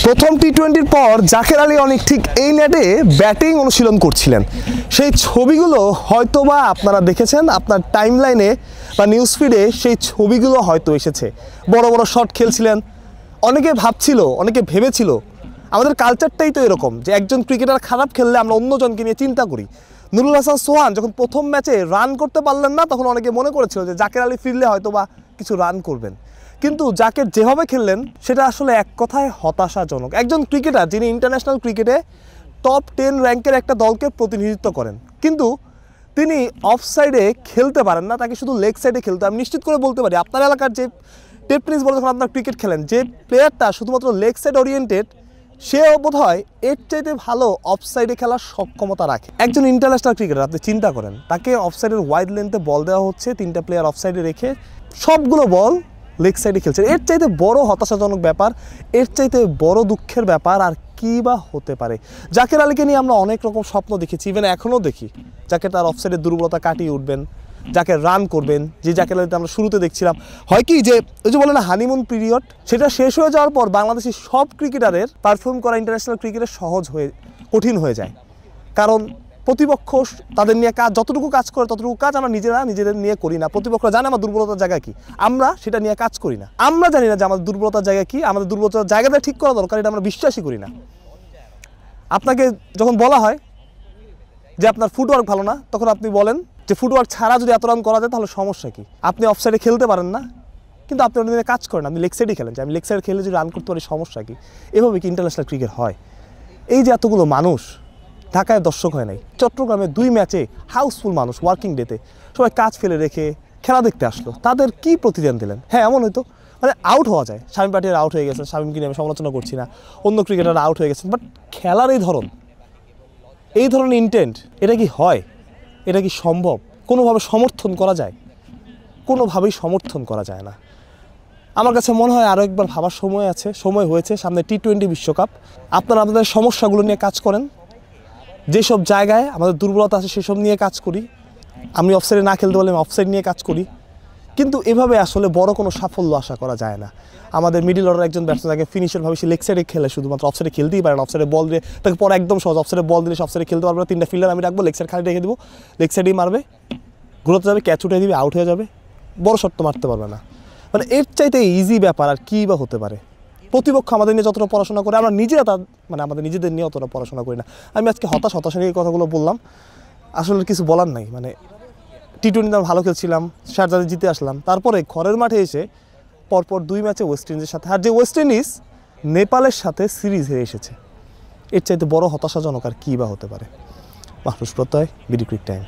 প্রথম টি-20-র পর জাকের আলী অনেক ঠিক এই নেটে ব্যাটিং অনুশীলন করছিলেন। সেই ছবিগুলো হয়তোবা আপনারা দেখেছেন, আপনার টাইমলাইনে বা নিউজ ফিডে সেই ছবিগুলো হয়তো এসেছে। বড় বড় শট খেলছিলেন। অনেকে ভাবছিল, অনেকে ভেবেছিল আমাদের কালচারটাই তো এরকম যে একজন ক্রিকেটার খারাপ খেললে আমরা অন্যজনকে নিয়ে চিন্তা করি। নুরুল হাসান সোহান যখন প্রথম ম্যাচে রান করতে পারলেন না, তখন অনেকে মনে করেছিল যে জাকের আলী ফিরলে হয়তোবা কিছু রান করবেন। কিন্তু জাকের যেভাবে খেললেন সেটা আসলে এক কথায় হতাশাজনক। একজন ক্রিকেটার যিনি ইন্টারন্যাশনাল ক্রিকেটে টপ 10 র্যাঙ্কের একটা দলকে প্রতিনিধিত্ব করেন, কিন্তু তিনি অফ সাইডে খেলতে পারেন না, তাকে শুধু লেগ সাইডে খেলতে। আমি নিশ্চিত করে বলতে পারি আপনার এলাকার যে টেপ টেনিস বলে যখন আপনার ক্রিকেট খেলেন, যে প্লেয়ারটা শুধুমাত্র লেগ সাইড ওরিয়েন্টেড, সেও বোধ হয় এর চাইতে ভালো অফ সাইডে খেলার সক্ষমতা রাখে। একজন ইন্টারন্যাশনাল ক্রিকেটার, আপনি চিন্তা করেন, তাকে অফ সাইডের ওয়াইড লেন্থে বল দেওয়া হচ্ছে, 3টা প্লেয়ার অফ সাইডে রেখে সবগুলো বল লেগ সাইডে খেলছে। এর চাইতে বড় হতাশাজনক ব্যাপার, এর চাইতে বড় দুঃখের ব্যাপার আর কী বা হতে পারে। জাকের আলীকে নিয়ে আমরা অনেক রকম স্বপ্ন দেখেছি, ইভেন এখনও দেখি। যাকে তার অফ সাইডের দুর্বলতা কাটিয়ে উঠবেন, যাকে রান করবেন, যে জাকের আলীতে আমরা শুরুতে দেখছিলাম। হয় কি যে ওই যে বলে না হানিমুন পিরিয়ড, সেটা শেষ হয়ে যাওয়ার পর বাংলাদেশি সব ক্রিকেটারের পারফর্ম করা ইন্টারন্যাশনাল ক্রিকেটে কঠিন হয়ে যায়। কারণ প্রতিপক্ষ তাদের নিয়ে কাজ, যতটুকু কাজ করে ততটুকু কাজ আমরা নিজেদের নিয়ে করি না। প্রতিপক্ষরা জানে আমার দুর্বলতার জায়গা কি, আমরা সেটা নিয়ে কাজ করি না। আমরা জানি না যে আমাদের দুর্বলতার জায়গা কি, আমাদের দুর্বলতার জায়গাটা ঠিক করা দরকার, এটা আমরা বিশ্বাসই করি না। আপনাকে যখন বলা হয় যে আপনার ফুটওয়ার্ক ভালো না, তখন আপনি বলেন যে ফুটওয়ার্ক ছাড়া যদি এত রান করা যায় তাহলে সমস্যা কি। আপনি অফ সাইডে খেলতে পারেন না, কিন্তু আপনি ওটা নিয়ে কাজ করেন, আপনি লেগ সাইডে খেলেন, যে আমি লেগ সাইডে খেলে যদি রান করতে পারি সমস্যা কি। এভাবে কি ইন্টারন্যাশনাল ক্রিকেট হয়? এই যে এতগুলো মানুষ, ঢাকায় দর্শক হয় নাই, চট্টগ্রামে 2 ম্যাচে হাউসফুল মানুষ ওয়ার্কিং ডেতে সবাই কাজ ফেলে রেখে খেলা দেখতে আসলো, তাদের কি প্রতিদান দিলেন? হ্যাঁ, এমন হয়তো মানে আউট হওয়া যায়, শামীম পাটিয়ার আউট হয়ে গেছেন, শামীমকে নিয়ে আমি সমালোচনা করছি না, অন্য ক্রিকেটাররা আউট হয়ে গেছেন, বাট খেলার এই ধরনের ইন্টেন্ট, এটা কি হয়? এটা কি সম্ভব? কোনোভাবে সমর্থন করা যায়? কোনোভাবেই সমর্থন করা যায় না। আমার কাছে মনে হয় আরও একবার ভাবার সময় হয়েছে। সামনে টি-20 বিশ্বকাপ, আপনারা আপনাদের সমস্যাগুলো নিয়ে কাজ করেন, যেসব জায়গায় আমাদের দুর্বলতা আছে সেসব নিয়ে কাজ করি। আমি অফসাইডে না খেলতে পারলে আমি অফসাইড নিয়ে কাজ করি, কিন্তু এভাবে আসলে বড় কোনো সাফল্য আশা করা যায় না। আমাদের মিডিল অর্ডার একজন ব্যাটসম্যান তাকে ফিনিশার ভাবে সে লেগ সাইডে খেলে, শুধুমাত্র অফসাইডে খেলতেই পারে না। অফসাইডে বল দিয়ে তাকে পরে একদম সহজ, অফসাইডে বল দিলে অফসাইডে খেলতে পারবে না। 3টা ফিল্ডার আমি রাখবো, লেগ সাইড খালি রেখে দেবো, লেগ সাইডেই মারবে, ঘুরতে যাবে, ক্যাচ উঠে দিবে, আউট হয়ে যাবে, বড় শট তো মারতে পারবে না। মানে এর চাইতে ইজি ব্যাপার আর কী বা হতে পারে? প্রতিপক্ষ আমাদের নিয়ে যতটা পড়াশোনা করে, আমরা নিজেরা আমাদের নিজেদের নিয়ে অতটা পড়াশোনা করি না। আমি আজকে হতাশা নিয়ে এই কথাগুলো বললাম, আসলে কিছু বলার নাই। মানে টি-20 ভালো খেলছিলাম, শারজাতে জিতে আসলাম, তারপরে ঘরের মাঠে এসে পরপর 2 ম্যাচে ওয়েস্ট ইন্ডিজের সাথে, আর যে ওয়েস্ট ইন্ডিজ নেপালের সাথে সিরিজ হেরে এসেছে, এর চাইতে বড় হতাশাজনক আর কী বা হতে পারে? মাহরুজ প্রত্যয়, বিডি ক্রিক টাইম।